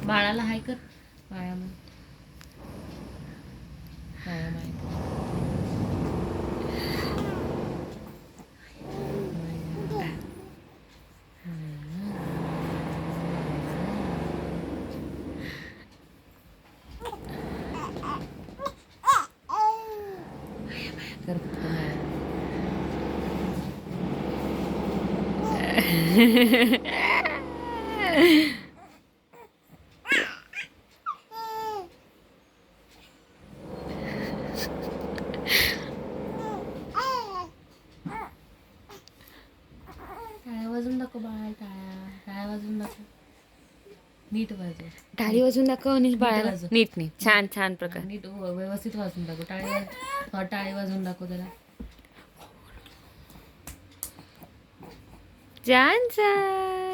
बाळाला हाय कर. बाळा म्हण. बाळा माय. कर फक्त माया. टाळ्या वाजून दाखव बाळा. टाळ्या वाजून दाखव. नीट वाजव. टाळी वाजून दाखव अनिश बाळाला. वाजव. नीट नीट छान छान प्रकार. नीट व्यवस्थित वाजून दाखव. टाळी वाजवून दाखव त्याला. छान छान.